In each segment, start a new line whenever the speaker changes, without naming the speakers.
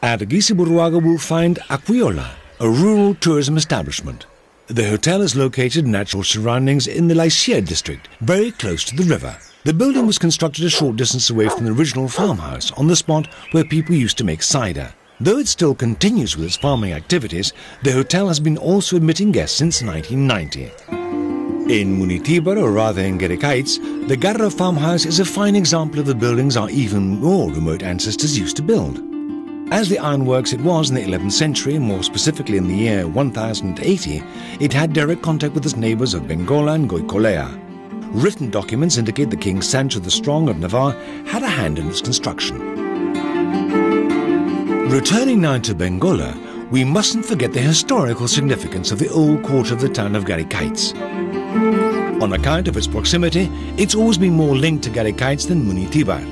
At Gizaburuaga we'll find Aquiola, a rural tourism establishment. The hotel is located in natural surroundings in the Lea district, very close to the river. The building was constructed a short distance away from the original farmhouse, on the spot where people used to make cider. Though it still continues with its farming activities, the hotel has been also admitting guests since 1990. In Munitibar, or rather in Gerikaitz, the Garra farmhouse is a fine example of the buildings our even more remote ancestors used to build. As the ironworks it was in the 11th century, more specifically in the year 1080, it had direct contact with its neighbours of Bengola and Goicolea. Written documents indicate that King Sancho the Strong of Navarre had a hand in its construction. Returning now to Bengola, we mustn't forget the historical significance of the old quarter of the town of Gerikaitz. On account of its proximity, it's always been more linked to Gerikaitz than Munitibar.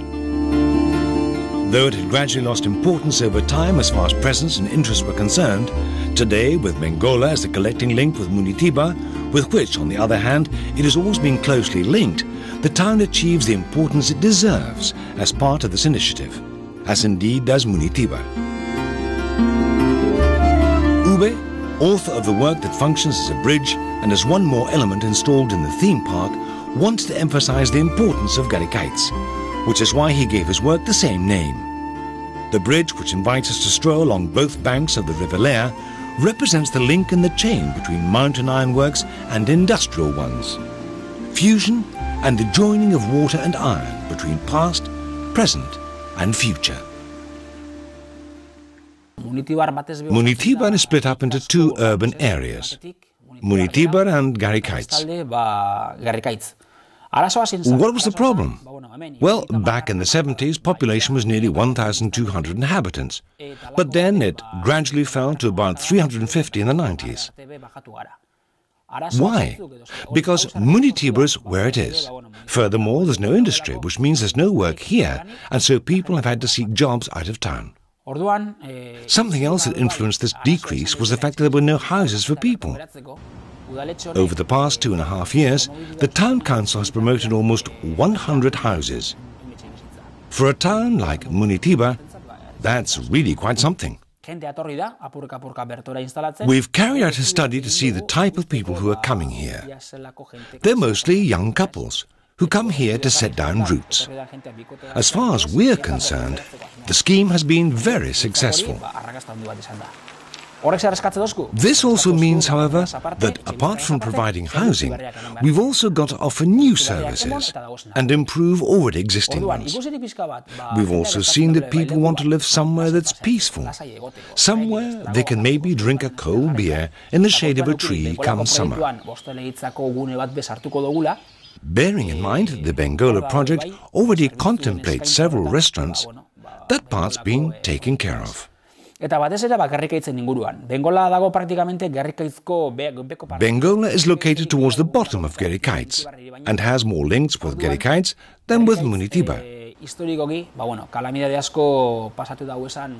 Though it had gradually lost importance over time as far as presence and interest were concerned, today, with Bengola as the collecting link with Munitibar, with which, on the other hand, it has always been closely linked, the town achieves the importance it deserves as part of this initiative, as indeed does Munitibar. Ube, author of the work that functions as a bridge and as one more element installed in the theme park, wants to emphasize the importance of Gerikaitz, which is why he gave his work the same name. The bridge, which invites us to stroll along both banks of the river Lea, represents the link in the chain between mountain ironworks and industrial ones. Fusion and the joining of water and iron between past, present and future. Munitibar is split up into two urban areas, Munitibar and Gerikaitz. What was the problem? Well, back in the 70s, population was nearly 1,200 inhabitants, but then it gradually fell to about 350 in the 90s. Why? Because Munitibar is where it is. Furthermore, there's no industry, which means there's no work here, and so people have had to seek jobs out of town. Something else that influenced this decrease was the fact that there were no houses for people. Over the past 2.5 years, the town council has promoted almost 100 houses. For a town like Munitibar, that's really quite something. We've carried out a study to see the type of people who are coming here. They're mostly young couples who come here to set down roots. As far as we're concerned, the scheme has been very successful. This also means, however, that apart from providing housing, we've also got to offer new services and improve already existing ones. We've also seen that people want to live somewhere that's peaceful, somewhere they can maybe drink a cold beer in the shade of a tree come summer. Bearing in mind that the Bengola project already contemplates several restaurants, that part's been taken care of. Bengola is located towards the bottom of Gerikaitz and has more links with Gerikaitz than with Munitibar.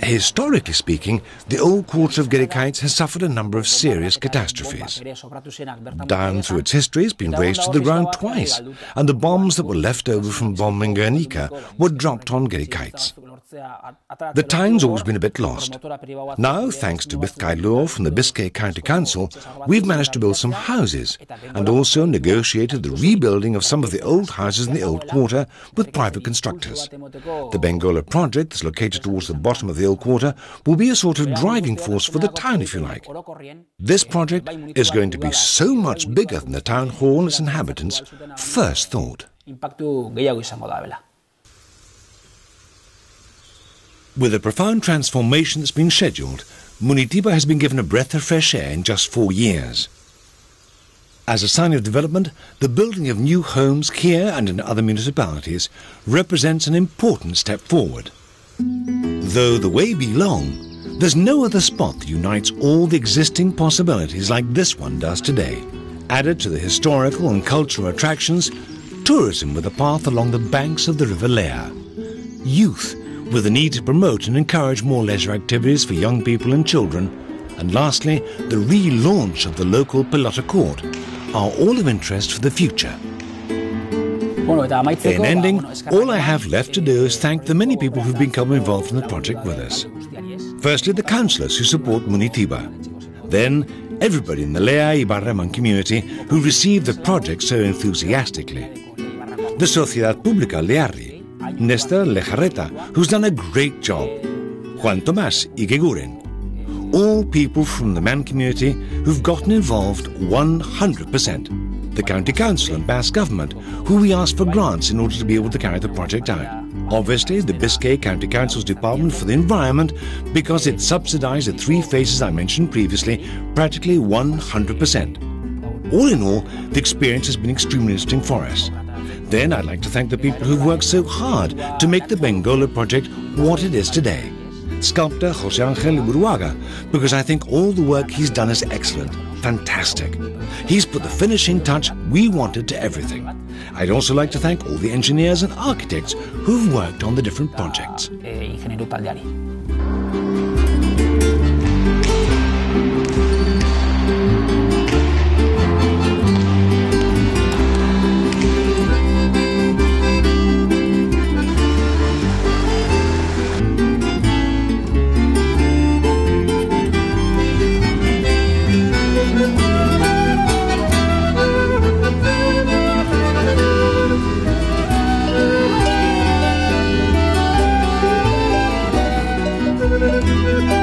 Historically speaking, the old quarter of Gerikaitz has suffered a number of serious catastrophes. Down through its history, it's been razed to the ground twice, and the bombs that were left over from bombing Guernica were dropped on Gerikaitz. The town's always been a bit lost. Now, thanks to Bizkaia law from the Basque County Council, we've managed to build some houses and also negotiated the rebuilding of some of the old houses in the old quarter with private constructors. The Bengola project, that's located towards the bottom of the old quarter, will be a sort of driving force for the town, if you like. This project is going to be so much bigger than the town hall and its inhabitants first thought. With a profound transformation that's been scheduled, Munitibar has been given a breath of fresh air in just 4 years. As a sign of development, the building of new homes here and in other municipalities represents an important step forward. Though the way be long, there's no other spot that unites all the existing possibilities like this one does today. Added to the historical and cultural attractions, tourism with a path along the banks of the river Lea, youth with the need to promote and encourage more leisure activities for young people and children, and lastly, the relaunch of the local Pelota Court, are all of interest for the future. In ending, all I have left to do is thank the many people who've become involved in the project with us. Firstly, the councillors who support Munitibar. Then, everybody in the Lea Ibarra community who received the project so enthusiastically. The Sociedad Pública Learri, Néstor Lejarreta, who's done a great job. Juan Tomás y Geguren. All people from the Man community who've gotten involved 100%. The County Council and Basque Government, who we asked for grants in order to be able to carry the project out. Obviously, the Bizkaia County Council's Department for the Environment, because it subsidised the 3 phases I mentioned previously, practically 100%. All in all, the experience has been extremely interesting for us. Then I'd like to thank the people who've worked so hard to make the Bengola project what it is today. Sculptor Gizaburuaga, because I think all the work he's done is excellent, fantastic. He's put the finishing touch we wanted to everything. I'd also like to thank all the engineers and architects who've worked on the different projects.
Thank you.